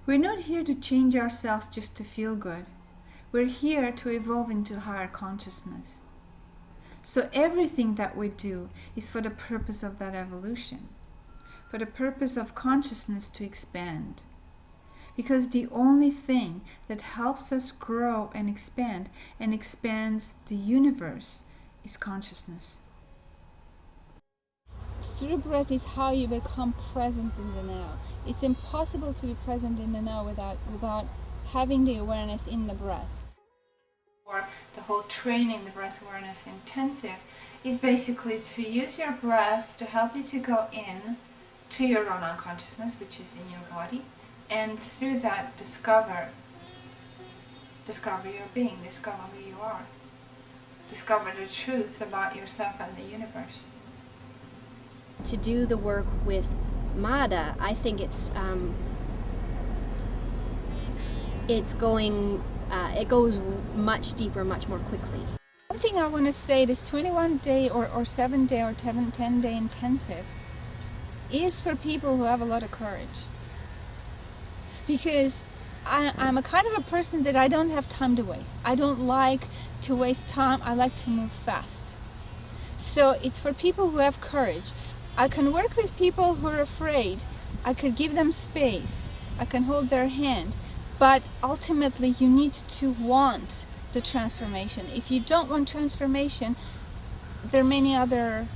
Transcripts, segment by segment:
We're not here to change ourselves just to feel good. We're here to evolve into higher consciousness. So everything that we do is for the purpose of that evolution, for the purpose of consciousness to expand. Because the only thing that helps us grow and expands the universe is consciousness. Through breath is how you become present in the now. It's impossible to be present in the now without having the awareness in the breath. Or the whole training, the breath awareness intensive, is basically to use your breath to help you to go in to your own unconsciousness, which is in your body, and through that discover your being, discover who you are, discover the truth about yourself and the universe. To do the work with Mada, I think it goes much deeper, much more quickly. One thing I want to say, this 21-day or 7-day or 10-day intensive is for people who have a lot of courage. Because I'm a kind of a person that I don't have time to waste. I don't like to waste time. I like to move fast. So it's for people who have courage. I can work with people who are afraid. I could give them space. I can hold their hand. But ultimately, you need to want the transformation. If you don't want transformation, there are many other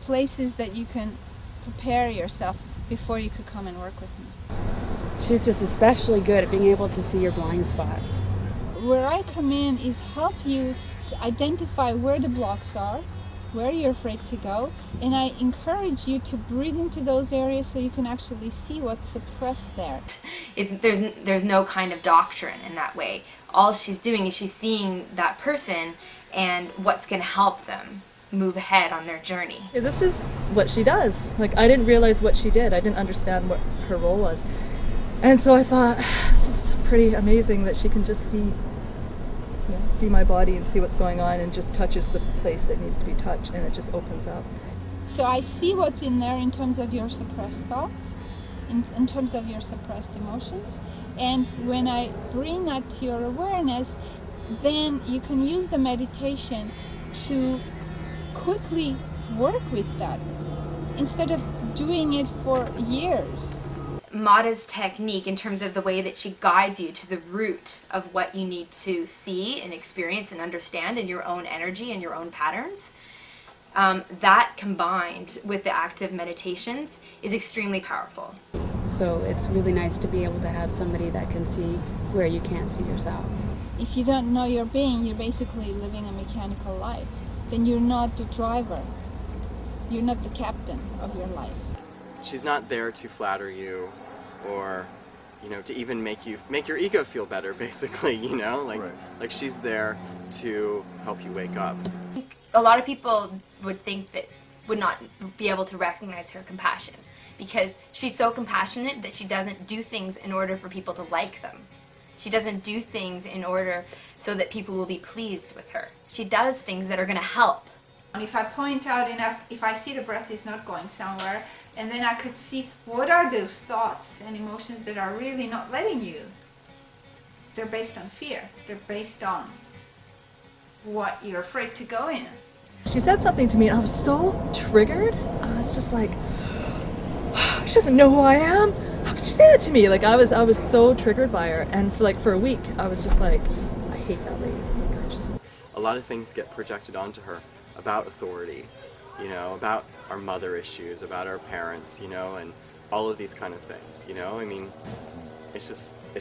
places that you can prepare yourself before you could come and work with me. She's just especially good at being able to see your blind spots. Where I come in is help you to identify where the blocks are, where you're afraid to go, and I encourage you to breathe into those areas so you can actually see what's suppressed there. There's no kind of doctrine in that way. All she's doing is she's seeing that person and what's going to help them move ahead on their journey. This is what she does. Like, I didn't realize what she did. I didn't understand what her role was. And so I thought, this is pretty amazing that she can just see my body and see what's going on and just touches the place that needs to be touched, and it just opens up. So I see what's in there in terms of your suppressed thoughts, in terms of your suppressed emotions, and when I bring that to your awareness, then you can use the meditation to quickly work with that instead of doing it for years. Mada's technique, in terms of the way that she guides you to the root of what you need to see and experience and understand in your own energy and your own patterns, that combined with the active meditations is extremely powerful. So it's really nice to be able to have somebody that can see where you can't see yourself. If you don't know your being, you're basically living a mechanical life. Then you're not the driver. You're not the captain of your life. She's not there to flatter you or, to even make your ego feel better, basically, Like she's there to help you wake up. A lot of people would not be able to recognize her compassion because she's so compassionate that she doesn't do things in order for people to like them. She doesn't do things in order so that people will be pleased with her. She does things that are going to help. And if I point out enough, if I see the breath is not going somewhere, and then I could see what are those thoughts and emotions that are really not letting you. They're based on fear. They're based on what you're afraid to go in. She said something to me and I was so triggered. I was just like, she doesn't know who I am. How could she say that to me? Like, I was so triggered by her, and for a week I was just like, I hate that lady. A lot of things get projected onto her about authority, about our mother issues, about our parents, and all of these kind of things, it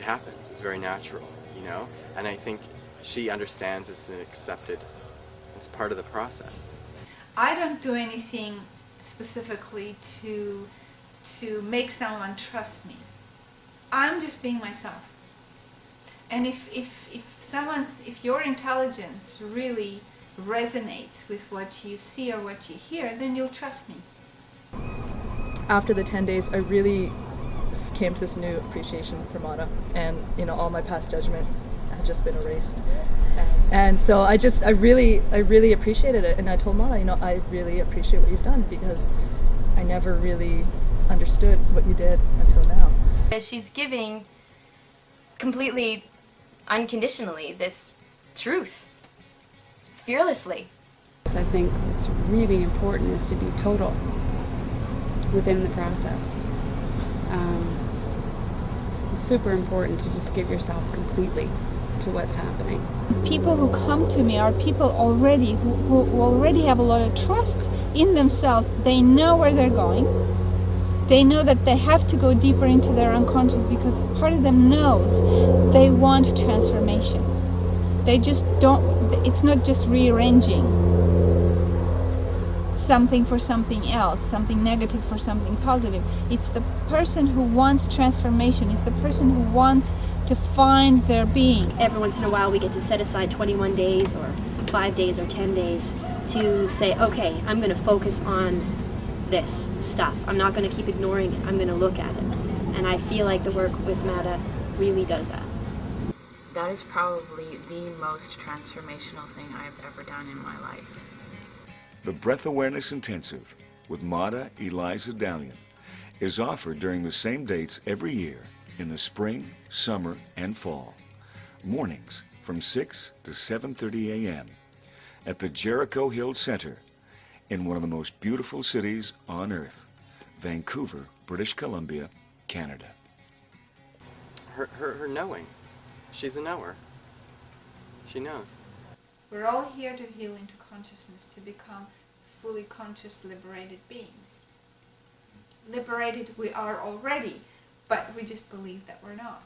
happens. It's very natural, and I think she understands it's it's part of the process. I don't do anything specifically to make someone trust me. I'm just being myself. And if your intelligence really resonates with what you see or what you hear, then you'll trust me. After the 10 days, I really came to this new appreciation for Mada, and all my past judgment had just been erased. And so I really appreciated it, and I told Mada, I really appreciate what you've done, because I never really understood what you did until now. She's giving completely unconditionally this truth, fearlessly. I think what's really important is to be total within the process. It's super important to just give yourself completely to what's happening. People who come to me are people already who already have a lot of trust in themselves. They know where they're going. They know that they have to go deeper into their unconscious because part of them knows they want transformation. They just don't, it's not just rearranging something for something else, something negative for something positive. It's the person who wants transformation. It's the person who wants to find their being. Every once in a while we get to set aside 21 days or 5 days or 10 days to say, okay, I'm going to focus on this stuff. I'm not going to keep ignoring it. I'm going to look at it. And I feel like the work with Mada really does that. That is probably the most transformational thing I've ever done in my life. The Breath Awareness Intensive with Mada Eliza Dalian is offered during the same dates every year in the spring, summer, and fall. Mornings from 6 to 7:30 a.m. at the Jericho Hill Center in one of the most beautiful cities on earth, Vancouver, British Columbia, Canada. Her knowing. She's a knower. She knows. We're all here to heal into consciousness, to become fully conscious, liberated beings. Liberated we are already, but we just believe that we're not.